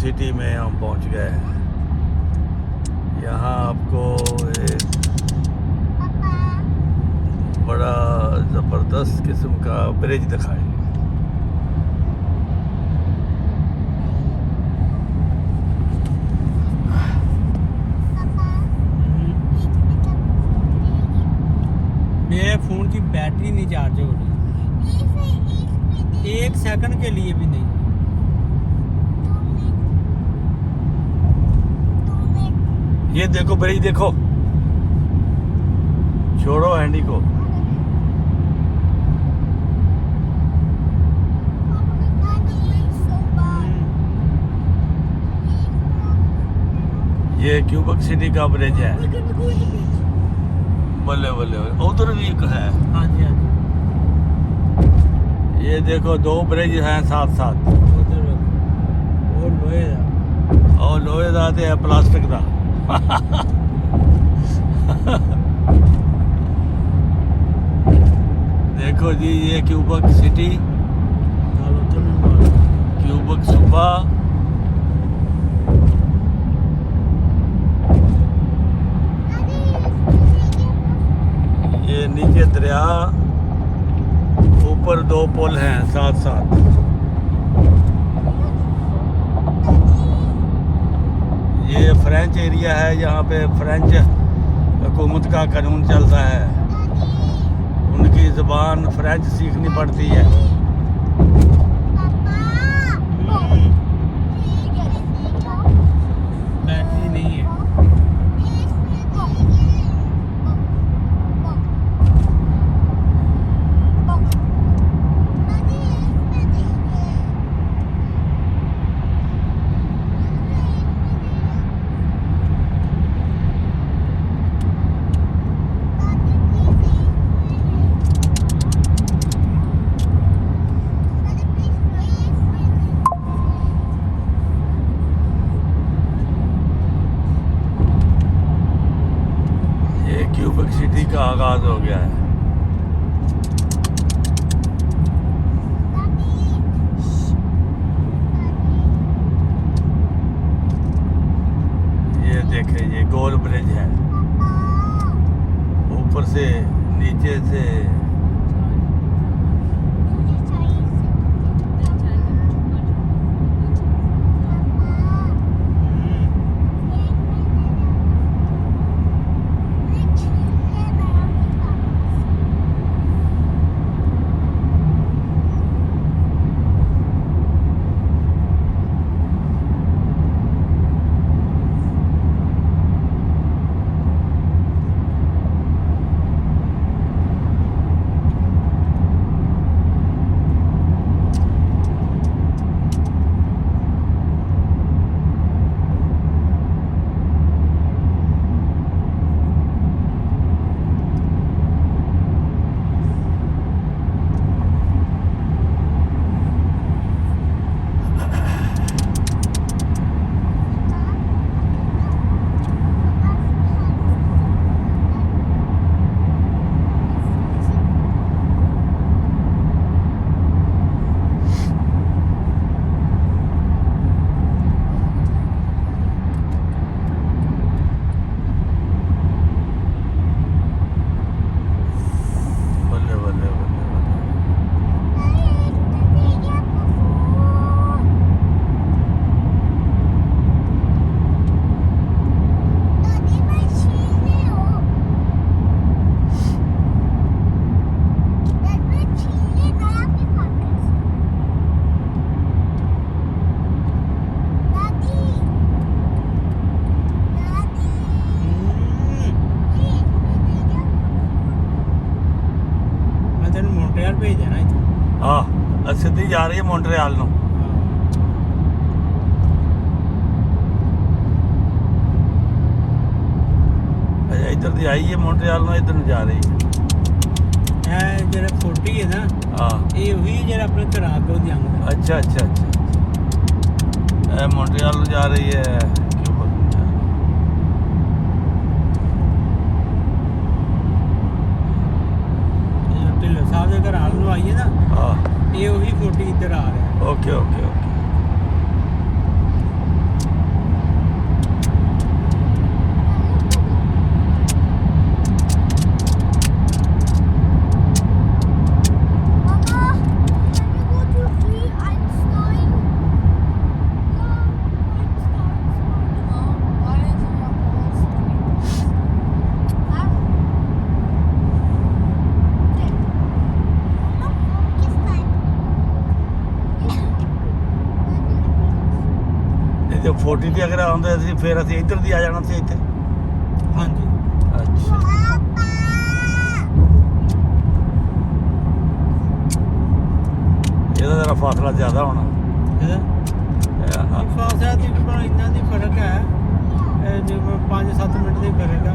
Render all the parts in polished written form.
City में हम पहुंच गए हैं। यहाँ आपको एक बड़ा ज़बरदस्त किस्म का ब्रिज दिखाएंगे। मेरे फोन की बैटरी नहीं चार्ज हो रही, 1 सेकंड के लिए भी नहीं। ये देखो ब्रिज देखो, छोड़ो हैंडी को। ये क्यूबक सिटी का ब्रिज है। बल्ले बल्ले उधर भी एक है। हाँ जी हाँ जी, ये देखो 2 ब्रिज हैं साथ साथ। उधर वो लोहे दा। और लोहे दा ते है प्लास्टिक दा। देखो जी, ये क्यूबक सिटी, क्यूबक सूबा। ये नीचे दरिया, ऊपर 2 पुल हैं साथ साथ। ये फ्रेंच एरिया है, यहाँ पे फ्रेंच हुकूमत का कानून चलता है। उनकी ज़बान फ्रेंच सीखनी पड़ती है। बैटरी नहीं है। क्यूबक सिटी का आगाज हो गया है। ये देखें, ये गोल ब्रिज है, ऊपर से नीचे से। भेजा ना इतना। हाँ, सीधी जा रही है मॉन्ट्रियल ਨੂੰ। अच्छा, इधर दी आई है मॉन्ट्रियल ਨੂੰ, इधर जा रही है। ਇਹ ਜਿਹੜਾ 40 ਹੈ ਨਾ, हाँ, ਇਹ ਉਹੀ ਜਿਹੜਾ ਆਪਣੇ ਘਰ ਅੱਗੇ ਦੀ ਆਉਂਦਾ। अच्छा अच्छा अच्छा। मॉन्ट्रियल ਨੂੰ जा रही है। ਢਿੱਲੋਂ ਸਾਹਿਬ ਦੇ ਘਰ ਆਲ ਨੂੰ ਆਈਏ ਨਾ, हाँ, ਇਹ ਉਹੀ 40 ਇੱਧਰ ਆ ਰਿਹਾ। Okay okay okay. 40 ਤੇ ਅਗਰ ਆਉਂਦੇ ਸੀ ਫਿਰ ਅਸੀਂ ਇੱਧਰ ਦੀ ਆ ਜਾਣਾ ਸੀ ਇੱਥੇ। ਹਾਂਜੀ ਅੱਛਾ ਇਹਦਾ ਜਰਾ ਫਾਸਲਾ ਜ਼ਿਆਦਾ ਹੋਣਾ। ਇਹਦਾ ਫਾਸਲਾ ਦੀ ਪਰ ਇੰਨਾ ਦੀ ਫਰਕ ਹੈ ਜਿਵੇਂ 5-7 ਮਿੰਟ ਦੀ ਫਰਕ ਆ।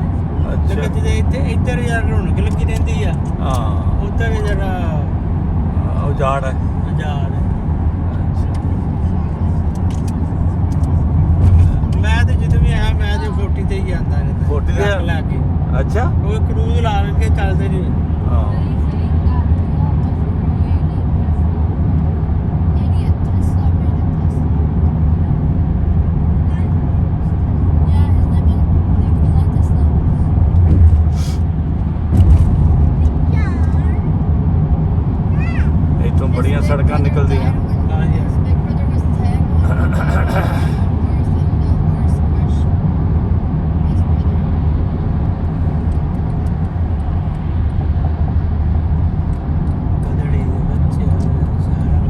ਅੱਛਾ ਤੇ ਜਿਹਦੇ ਇੱਧਰ ਯਾਰ ਰੌਣਕ ਲੱਗੀ ਰਹਿੰਦੀ ਆ, ਹਾਂ ਉੱਧਰ ਜਰਾ ਉਜਾੜ ਹੈ। ਆਜ਼ਾਦ ਹੈ। ਅੱਛਾ ਮੈਂ ਤੇ ਜਦੋਂ ਵੀ ਆਇਆ ਮੈਂ ਤੇ 40 ਤੇ ਹੀ ਆਉਂਦਾ ਰਹਿੰਦਾ 40 ਤੇ ਟਰੱਕ ਲੈ ਕੇ। ਅੱਛਾ ਉਹ ਕਰੂਜ਼ ਲਾ ਕੇ ਚੱਲਦੇ ਨਹੀਂ। ਹਾਂ ਇੱਥੋਂ ਬੜੀਆਂ ਸੜਕਾਂ ਨਿਕਲਦੀਆਂ। ਹਾਂਜੀ ਗਧੜੀ ਦੇ ਬੱਚੇ ਸਾਰਾ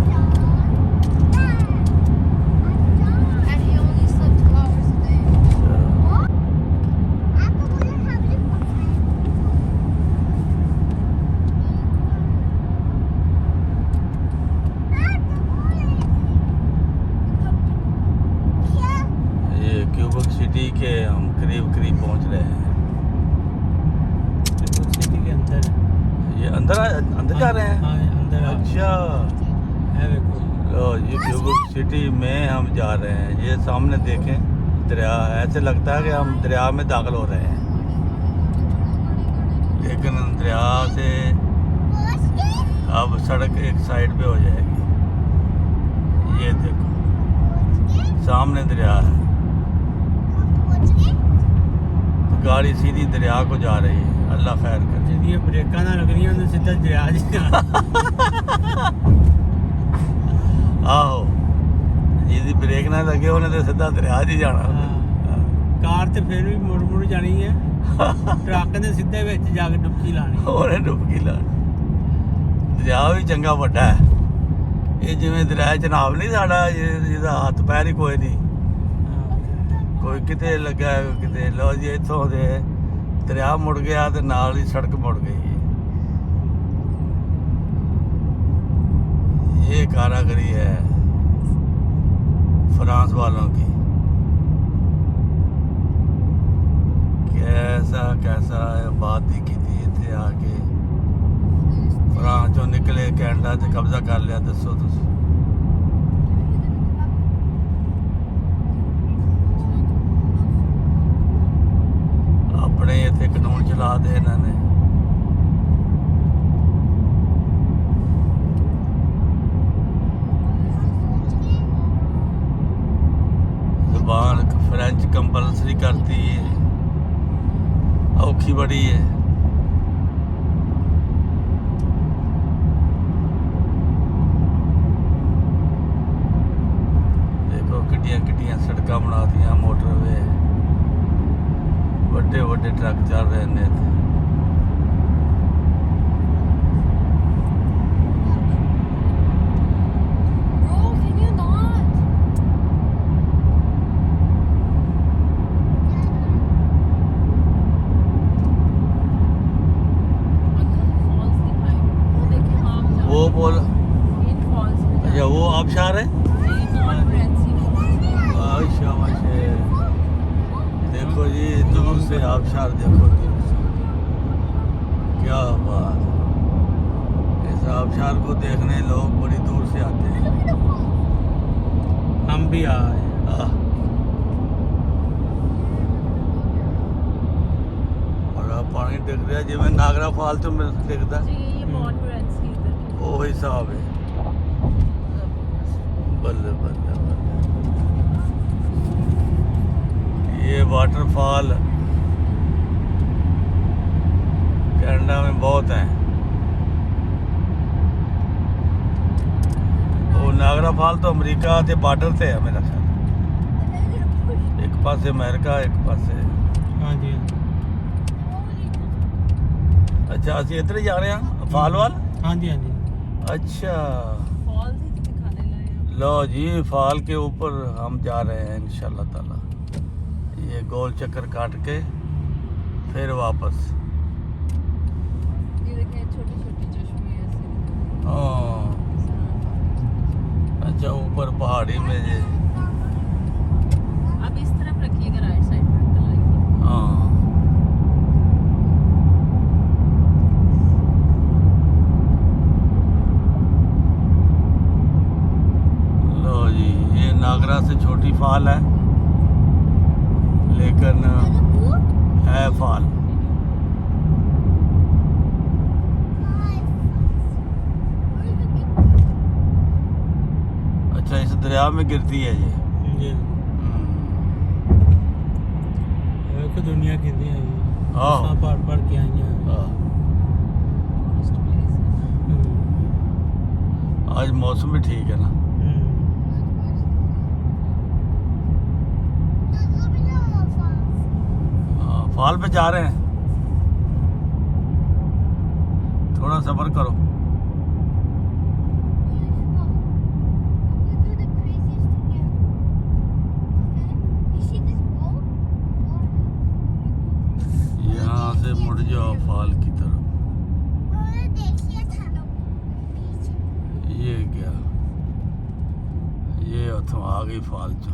And he only slept 2 hours a day. ये क्यूबक सिटी के हम करीब करीब पहुंच रहे हैं। सिटी के अंदर ये अंदर जा रहे हैं। हाँ अंदर अच्छा है देखो। लो ये क्यूबक सिटी में हम जा रहे हैं। ये सामने देखें दरिया, ऐसे लगता है कि हम दरिया में दाखिल हो रहे हैं, लेकिन दरिया से अब सड़क एक साइड पे हो जाएगी। ये देखो सामने दरिया है, तो गाड़ी सीधी दरिया को जा रही है। अल्लाह खैर करे। ਜਿਹਦੀਆਂ ਬ੍ਰੇਕਾਂ ਨਾ ਲੱਗਣੀਆਂ ਉਹਨੇ ਸਿੱਧਾ ਦਰਿਆ 'ਚ ਜਾਣਾ। ਆਹੋ ਜਿਹਦੀ ਬ੍ਰੇਕ ਨਾ ਲੱਗੇ ਉਹਨੇ ਤੇ ਸਿੱਧਾ ਦਰਿਆ 'ਚ ਹੀ ਜਾਣਾ। ਕਾਰ ਤੇ ਫਿਰ ਵੀ ਮੁੜ ਮੁੜ ਜਾਣੀ ਹੈ, ਟਰੱਕ ਨੇ ਸਿੱਧੇ ਵਿੱਚ ਜਾ ਕੇ ਡੁਬਕੀ ਲਾਣੀ। ਉਹਨੇ ਡੁਬਕੀ ਲਾਣੀ। ਦਰਿਆ ਵੀ ਚੰਗਾ ਵੱਡਾ ਹੈ। ਇਹ ਜਿਵੇਂ ਦਰਿਆ ਚਨਾਬ ਨਹੀਂ ਸਾਡਾ, ਜਿਹਦਾ ਹੱਥ ਪੈਰ ਹੀ ਕੋਈ ਨਹੀਂ, ਕੋਈ ਕਿਤੇ ਲੱਗਾ ਕਿਤੇ। ਲੋ ਜੀ ਇੱਥੋਂ ਦੇ ਦਰਿਆ ਮੁੜ ਗਿਆ ਤੇ ਨਾਲ ਹੀ ਸੜਕ ਮੁੜ गई है। ये कारागरी है फ्रांस वालों की। कैसा कैसा बात ही की थी इतने आके फ्रांस चो निकले कैनेडा से कब्जा कर लिया। दसो तुसी अपने इतने कानून चला दे इन्होंने। जबान फ्रेंच कंपलसरी करती है, औखी बड़ी है। देखो किड्डियां किड्डियां सड़क बना दियां, मोटरवे, ਵੱਡੇ ਵੱਡੇ ਟਰੱਕ ਚੱਲ ਰਹੇ ਨੇ ਇੱਥੇ। Bro, can you not? वो बोल अच्छा वो आबशार है। शाबाश है। देखो जी दूर से आबशार देखो, दूर से क्या बात है। इस आबशार को देखने लोग बड़ी दूर से आते हैं। हम भी आए। बड़ा पानी डिग रहा जिवें नागरा फॉल तो मिल डिगदा, वो हिसाब है। बल्ले बल्ले बल्ले। ये वाटरफॉल कनाडा में बहुत हैं। वो नागरा फॉल तो अमेरिका के बार्डर से है मेरा ख्याल। एक पासे अमेरिका, एक पासे। हाँ जी अच्छा ਅਸੀਂ ਇੱਧਰ ਹੀ ਜਾ ਰਹੇ ਹਾਂ ਫਾਲ ਵੱਲ। हाँ जी हाँ जी। अच्छा लो जी फाल के ऊपर हम जा रहे हैं इंशाल्लाह ताला। ये गोल चक्कर काट के फिर वापस। ये देखिए छोटी छोटी चश्मे ऐसे। हाँ अच्छा ऊपर पहाड़ी में ये आप इस तरफ रखिएगा राइट साइड में अंकल आएंगे। हाँ लो जी ये नागरा से छोटी फाल है लेकिन है फाल। अच्छा इस दरिया में गिरती है ये। ये एक दुनिया की दी है हाँ। ये पढ़ के आई हैं। हाँ। आज मौसम भी ठीक है ना। हाँ, फाल पे जा रहे हैं थोड़ा सब्र करो। यहाँ से मुड़ जाओ फाल की तरफ। ये क्या ये उथों आ गई फाल चो।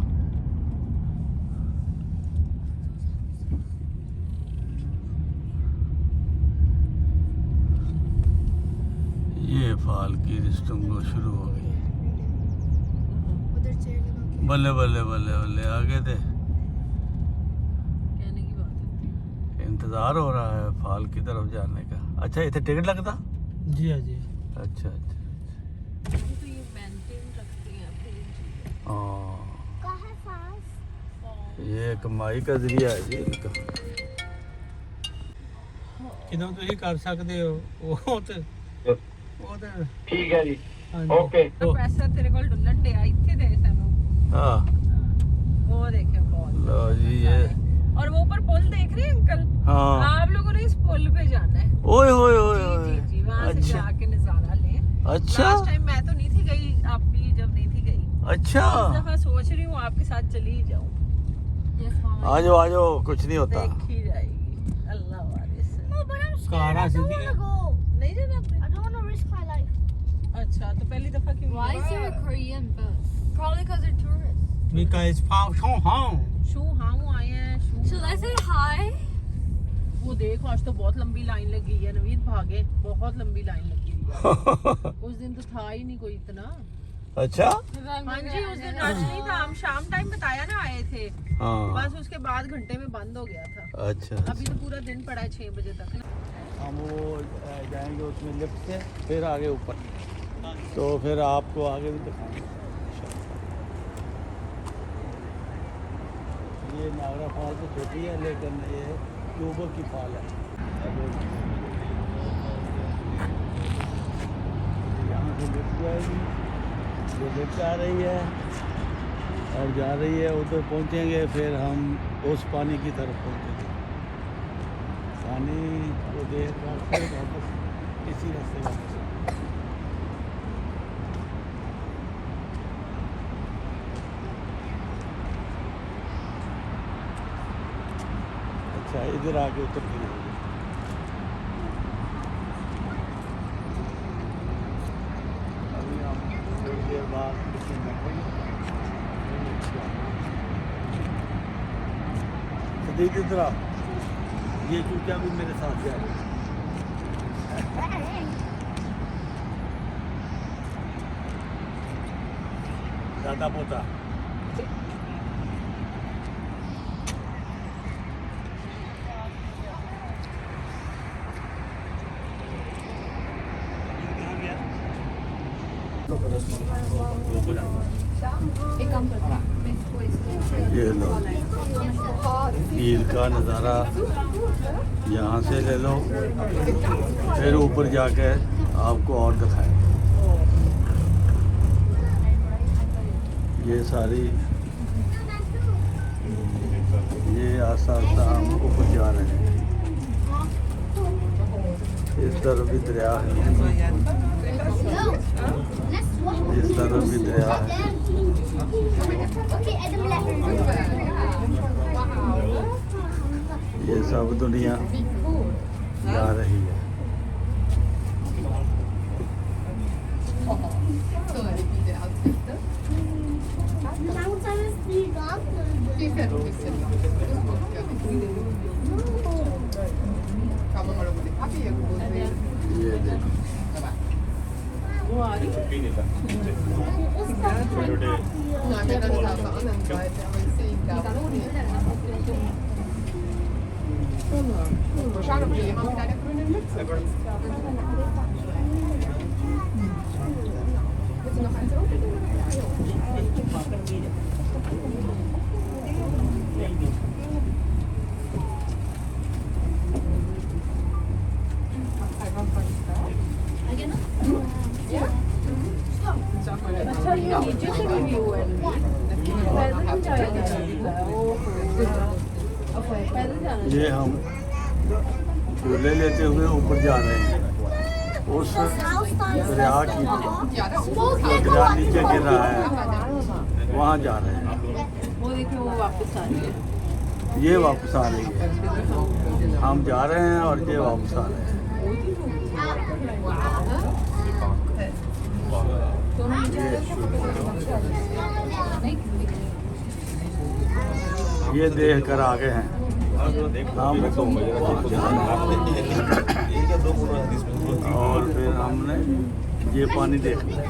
ये फाल की रिश्तों शुरू हो गई। बल्ले बल्ले बल्ले बल्ले आगे थे। कहने की बात है। इंतजार हो रहा है फाल की तरफ जाने का। अच्छा इतने टिकट लगता? जी हाँ जी। अच्छा अच्छा तो ये मेंटेन रखती हैं फिर हाँ ये कमाई का जरिया है जी इनका। किदों ਤੁਸੀਂ ਕਰ ਸਕਦੇ ਹੋ ਉਹ ਤੇ ਠੀਕ ਹੈ ਜੀ ਹਾਂਜੀ। ਓਕੇ ਪੈਸਾ ਤੇਰੇ ਕੋਲ ਡੁੱਲਣ ਡਿਆ ਇੱਥੇ ਦੇ ਸਾਨੂੰ। हाँ वो देखे बहुत। लो जी ये और वो ऊपर पुल देख रहे हैं अंकल? हाँ आप लोगों ने इस पुल पे जाना है। ओए होए होए जी जी जी वहाँ से अच्छा जाके नजारा लें। अच्छा लास्ट टाइम मैं तो नहीं थी गई, आप भी जब नहीं थी गई। अच्छा इस दफा सोच रही हूँ आपके साथ चली ही जाऊँ। आ जाओ कुछ नहीं होता। देखी जाएगी अल्लाह वारिस। ਕਾਰਾਂ ਸਿੱਧੀਆਂ नहीं जाना आपने? I don't want to risk my life. अच्छा तो पहली दफा क्यों? Why is there a Korean bus? Probably because they're tourists. because found so home शू हाँ वो आए हैं शू। Should I say hi? वो देख आज तो बहुत लंबी लाइन लगी है। नवीद भागे, बहुत लंबी लाइन लगी हुई है। उस दिन तो था ही नहीं कोई इतना। अच्छा हाँ जी उस दिन रश नहीं था। हम शाम टाइम बताया ना आए थे, हाँ बस उसके बाद घंटे में बंद हो गया था। अच्छा अभी तो पूरा दिन पड़ा है 6 बजे तक ना। हम वो जाएंगे उसमें लिफ्ट से फिर आगे ऊपर तो फिर आपको आगे भी दिखाएंगे। ये नागरा फाल तो छोटी है लेकिन ये ट्यूबर की फाल है। यहाँ से लिफ्ट जाएगी, ये लिफ्ट आ रही है और जा रही है। उधर पहुँचेंगे फिर हम उस पानी की तरफ पहुँचेंगे। पानी को देख कर फिर वापस इसी रास्ते वापस। अच्छा इधर आके उतर के जाएंगे। अभी हम थोड़ी देर बाद किचन बैठेंगे। सदीक इधर आओ, ये चूचा भी मेरे साथ जाए। दादा पोता एक काम करते हैं। ये लो ईद का नज़ारा यहाँ से ले लो, फिर ऊपर जाके आपको और दिखाएं। ये सारी ये आस्ता आस्ता हम ऊपर जा रहे हैं। इस तरफ भी दरिया है। Let's इस तरफ भी दरिया है। ये सब दुनिया जा रही है। ये देखो वो आ रही है। अच्छा ये नीचे से भी व्यू है। पैदल नहीं जाया जा रहा है। ओह पैदल जाना है। ये हम झूले लेते हुए ऊपर जा रहे हैं उस दरिया की जो दरिया नीचे गिर रहा है वहाँ जा रहे हैं। वो देखो वो वापस आ रही है। ये वापस आ रही है, हम जा रहे हैं और ये वापस आ रहे हैं। ये देख कर आगे हैं हम और फिर हमने ये पानी देख लिया।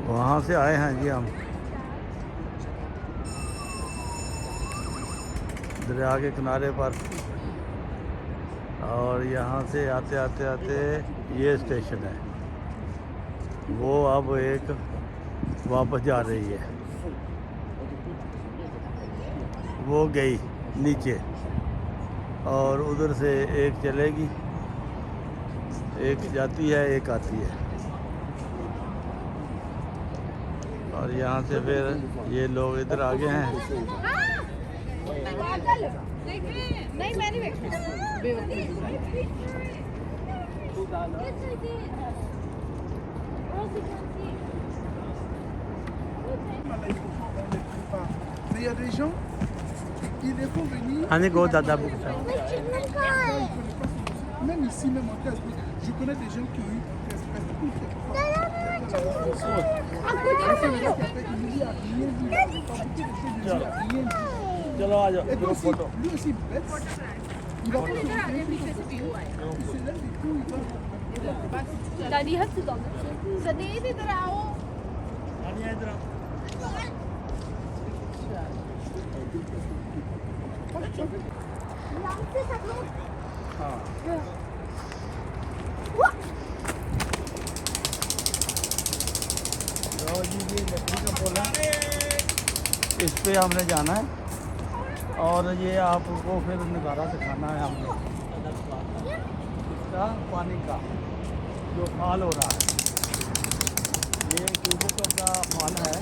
वहाँ से आए हैं जी हम दरिया के किनारे पर, और यहाँ से आते आते आते ये स्टेशन है, वो अब एक वापस जा रही है, वो गई नीचे और उधर से एक चलेगी, एक जाती है एक आती है, और यहाँ से फिर ये लोग इधर आगे हैं। नहीं मैं नहीं Mais il y a des gens, ils les font venir. Allez, go, Dada. Même ici, même en classe, je connais des gens qui ont eu presque tout fait. चलो आ जाओ Et puis aussi, lui aussi, bête, il va pas se दादी हद से सदीद इधर आओ। इस पे हमने जाना है और ये आपको फिर नज़ारा दिखाना है हमने इसका पानी का जो फॉल हो रहा है। ये क्यूबिक का फॉल है,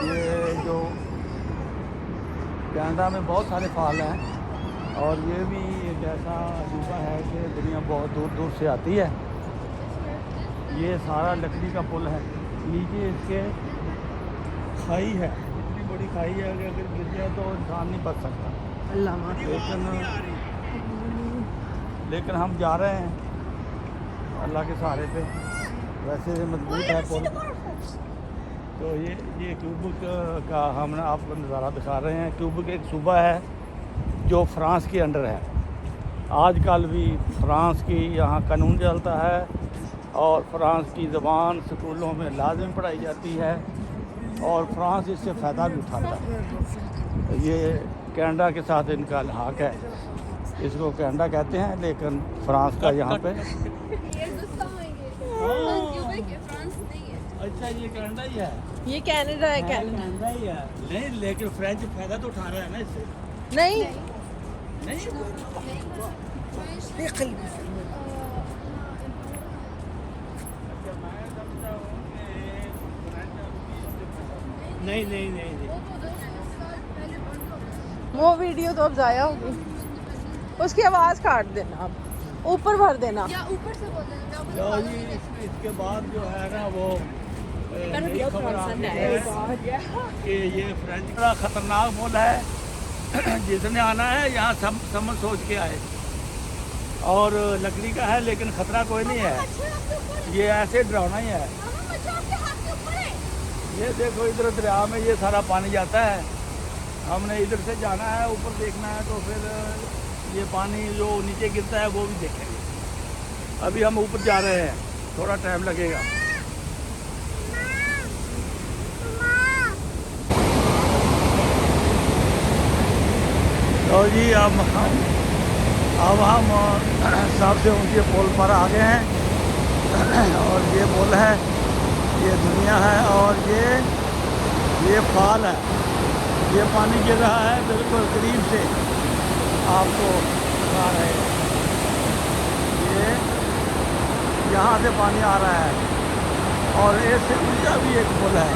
ये जो कनाडा में बहुत सारे फॉल हैं और ये भी एक ऐसा अजूबा है कि दुनिया बहुत दूर दूर से आती है। ये सारा लकड़ी का पुल है, नीचे इसके खाई है, इतनी बड़ी खाई है कि अगर गिर जाए तो इंसान नहीं बच सकता। लेकिन हम जा रहे हैं अल्लाह के सहारे पे, वैसे मजबूत है पुल। तो ये क्यूबिक का हम आपको नज़ारा दिखा रहे हैं। क्यूबिक एक सूबा है जो फ्रांस के अंडर है। आजकल भी फ्रांस की यहाँ कानून चलता है और फ्रांस की ज़बान स्कूलों में लाजिम पढ़ाई जाती है और फ्रांस इससे फ़ायदा भी उठाता है। ये कनाडा के साथ इनका हक है, इसको कनाडा कहते हैं, लेकिन फ्रांस का यहाँ पे अच्छा ये कनाडा ही है। ये कनाडा है। कनाडा ही है, नहीं लेकिन फ्रेंच फ़ायदा तो उठा रहा है ना इससे। नहीं नहीं नहीं नहीं नहीं वो वीडियो तो अब ज़ाया होगी, उसकी आवाज़ काट देना, आप ऊपर भर देना। या ऊपर से बोल देना लो जी, इसके बाद जो है ना वो नई खबर आ गई है कि ये फ्रेंच बड़ा खतरनाक पुल है। जिसने आना है यहाँ समझ सोच के आए। और लकड़ी का है लेकिन खतरा कोई नहीं है, ये ऐसे डरावना ही है। ये देखो इधर दरिया में ये सारा पानी जाता है, हमने इधर से जाना है, ऊपर देखना है, तो फिर ये पानी जो नीचे गिरता है वो भी देखेंगे। अभी हम ऊपर जा रहे हैं, थोड़ा टाइम लगेगा। तो जी अब हम सबसे ऊंचे पुल पर आ गए हैं और ये पुल है, ये दुनिया है और ये फाल है। ये पानी गिर रहा है बिल्कुल करीब से, आपको दिखा रहे हैं। ये यहाँ से पानी आ रहा है और इससे ऊंचा भी एक पुल है।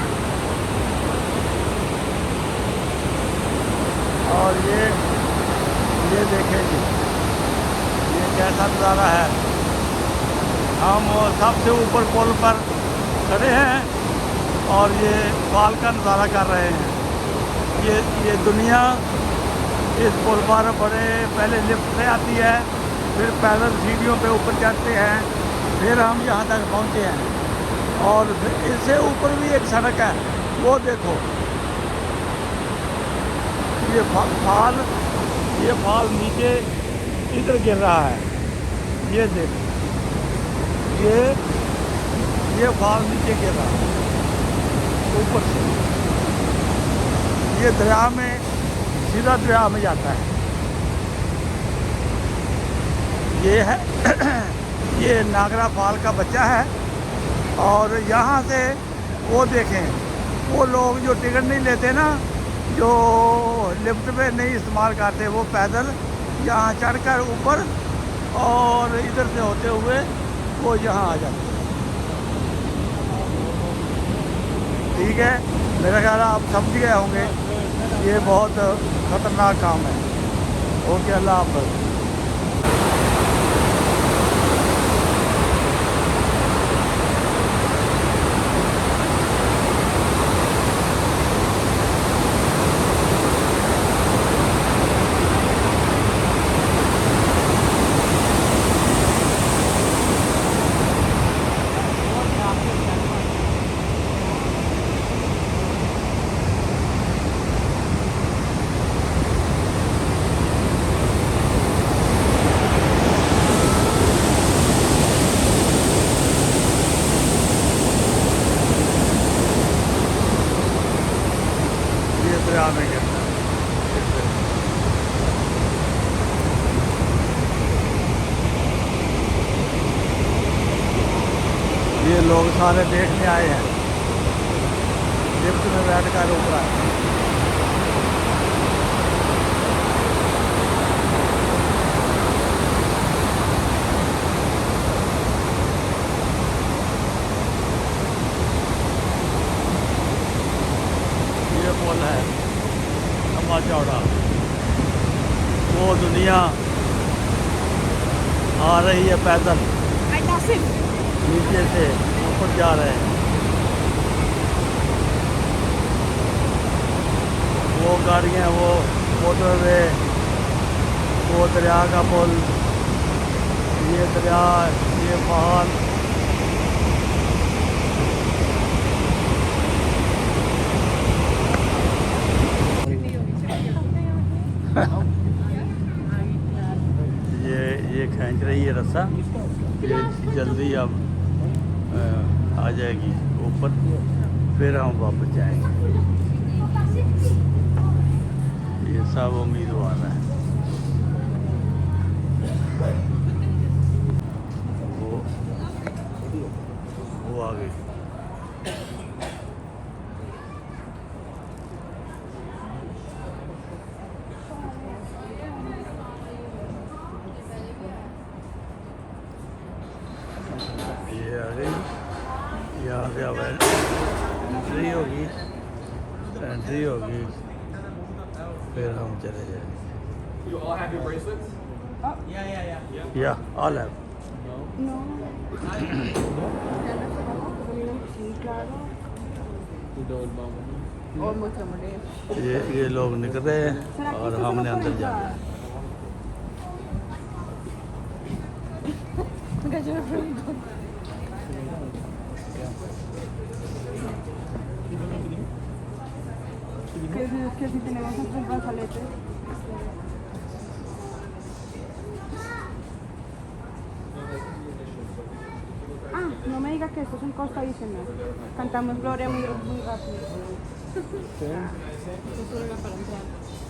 और ये देखेंगे ये कैसा नज़ारा है। हम सबसे ऊपर पुल पर खड़े हैं और ये फाल का नज़ारा कर रहे हैं। ये दुनिया इस पुल पर बड़े पहले लिफ्ट से आती है, फिर पैदल सीढ़ियों पे ऊपर चढ़ते हैं, फिर हम यहाँ तक पहुँचे हैं। और फिर इससे ऊपर भी एक सड़क है, वो देखो ये फाल नीचे इधर गिर रहा है। ये देखो ये फाल नीचे गिर रहा है ऊपर से, ये दरिया में सीधा दरिया में जाता है। ये है ये नागरा फाल का बच्चा है। और यहाँ से वो देखें, वो लोग जो टिकट नहीं लेते ना, जो लिफ्ट पे नहीं इस्तेमाल करते, वो पैदल यहाँ चढ़कर ऊपर और इधर से होते हुए वो यहाँ आ जाते हैं। ठीक है, मेरा ख्याल है आप समझ गए होंगे, ये बहुत ख़तरनाक काम है। ओके, अल्लाह हाफ़िज़। दरिया में गिरता है। ये लोग सारे देखने आए हैं, लिफ्ट में बैठ कर ऊपर आए। ये पुल है लंबा चौड़ा, वो दुनिया आ रही है पैदल, नीचे से ऊपर जा रहे हैं। वो गाड़ियाँ, वो मोटरवे, वो दरिया का पुल, ये दरिया, ये पहाड़। ये खींच रही है रस्सा, ये जल्दी अब आ जाएगी ऊपर, फिर हम वापस जाएंगे। ये सब उम्मीदवार है। वो आ गई। ये आ गई, यहाँ से अब एंट्री होगी एंट्री होगी फिर हम चले जाएंगे You all have your bracelets? या all have No. Sí, claro. और मुझे मरे ये लोग निकल रहे हैं और हमने अंदर जाना है que si tenemos un brazalete. Ah, no me digas que esto es un costo adicional. Cantamos Gloria muy rápido. Eso era para entrar.